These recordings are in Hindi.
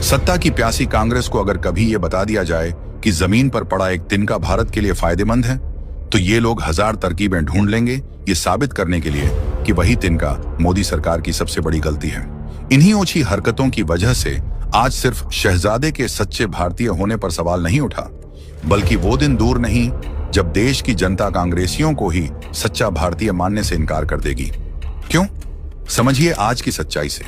सत्ता की प्यासी कांग्रेस को अगर कभी ये बता दिया जाए कि जमीन पर पड़ा एक तिनका भारत के लिए फायदेमंद है, तो ये लोग हजार तरकीबें ढूंढ लेंगे ये साबित करने के लिए कि वही तिनका मोदी सरकार की सबसे बड़ी गलती है। इन्हीं ओछी हरकतों की वजह से आज सिर्फ शहजादे के सच्चे भारतीय होने पर सवाल नहीं उठा, बल्कि वो दिन दूर नहीं जब देश की जनता कांग्रेसियों को ही सच्चा भारतीय मानने से इनकार कर देगी। क्यों? समझिए आज की सच्चाई से।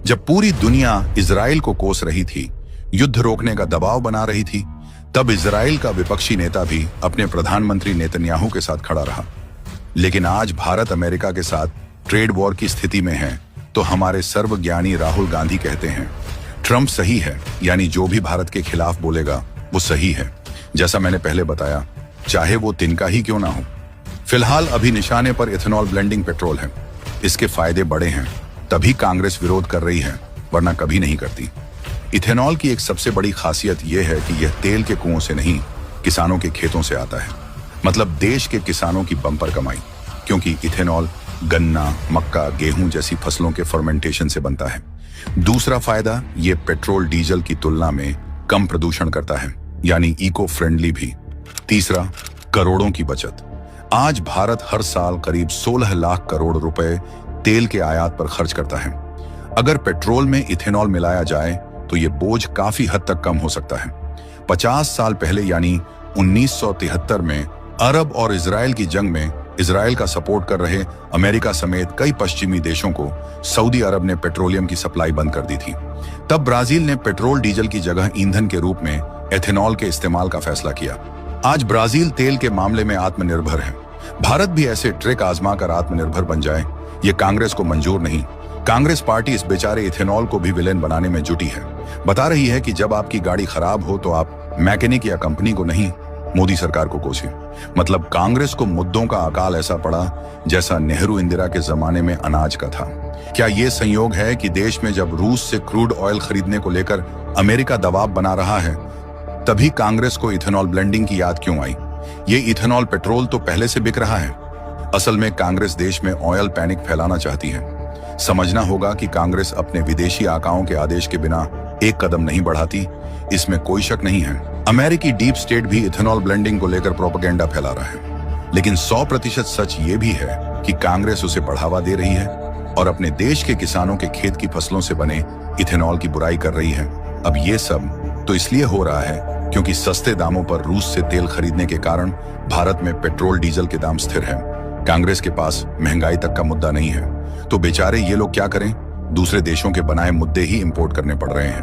जब पूरी दुनिया इजराइल को कोस रही थी, युद्ध रोकने का दबाव बना रही थी, तब इजराइल का विपक्षी नेता भी अपने प्रधानमंत्री नेतन्याहू के साथ खड़ा रहा। लेकिन आज भारत अमेरिका के साथ ट्रेड वॉर की स्थिति में है, तो हमारे सर्वज्ञानी राहुल गांधी कहते हैं ट्रंप सही है, यानी जो भी भारत के खिलाफ बोलेगा वो सही है। जैसा मैंने पहले बताया, चाहे वो तिनका ही क्यों ना हो। फिलहाल अभी निशाने पर इथेनॉल ब्लेंडिंग पेट्रोल है। इसके फायदे बड़े हैं, तभी कांग्रेस विरोध कर रही है, वरना कभी नहीं करती। इथेनॉल की एक सबसे बड़ी खासियत यह है कि यह तेल के कुओं से नहीं, किसानों के खेतों से आता है। मतलब देश के किसानों की बम्पर कमाई, क्योंकि इथेनॉल गन्ना, मक्का, गेहूं जैसी फसलों के फर्मेंटेशन से बनता है। दूसरा फायदा, ये पेट्रोल डीजल की तुलना में कम प्रदूषण करता है, यानी इको फ्रेंडली भी। तीसरा, करोड़ों की बचत। आज भारत हर साल करीब 16 लाख करोड़ रुपए तेल के आयात पर खर्च करता है। अगर पेट्रोल में इथेनॉल मिलाया जाए तो ये बोझ काफी हद तक कम हो सकता है। 50 साल पहले यानी 1973 में अरब और इजराइल की जंग में इजराइल का सपोर्ट कर रहे अमेरिका समेत कई पश्चिमी देशों को सऊदी अरब ने पेट्रोलियम की सप्लाई बंद कर दी थी। तब ब्राजील ने पेट्रोल डीजल की जगह ईंधन के रूप में एथेनॉल के इस्तेमाल का फैसला किया। आज ब्राजील तेल के मामले में आत्मनिर्भर है। भारत भी ऐसे ट्रिक आजमा कर आत्मनिर्भर बन जाए, ये कांग्रेस को मंजूर नहीं। कांग्रेस पार्टी इस बेचारे इथेनॉल को भी विलेन बनाने में जुटी है। बता रही है कि जब आपकी गाड़ी खराब हो तो आप मैकेनिक या कंपनी को नहीं, मोदी सरकार को कोसे। मतलब कांग्रेस को मुद्दों का अकाल ऐसा पड़ा जैसा नेहरू इंदिरा के जमाने में अनाज का था। क्या ये संयोग है कि देश में जब रूस से क्रूड ऑयल खरीदने को लेकर अमेरिका दबाव बना रहा है, तभी कांग्रेस को इथेनॉल ब्लेंडिंग की याद क्यों आई? ये इथेनॉल पेट्रोल तो पहले से बिक रहा है। असल में कांग्रेस देश में ऑयल पैनिक फैलाना चाहती है। समझना होगा कि कांग्रेस अपने विदेशी आकाओं के आदेश के बिना एक कदम नहीं बढ़ाती, इसमें कोई शक नहीं है। अमेरिकी डीप स्टेट भी इथेनॉल ब्लेंडिंग को लेकर प्रोपेगेंडा फैला रहा है। लेकिन 100% सच ये भी है कि कांग्रेस उसे बढ़ावा दे रही है और अपने देश के किसानों के खेत की फसलों से बने इथेनॉल की बुराई कर रही है। अब ये सब तो इसलिए हो रहा है क्योंकि सस्ते दामों पर रूस से तेल खरीदने के कारण भारत में पेट्रोल डीजल के दाम स्थिर हैं। कांग्रेस के पास महंगाई तक का मुद्दा नहीं है, तो बेचारे ये लोग क्या करें? दूसरे देशों के बनाए मुद्दे ही इंपोर्ट करने पड़ रहे हैं।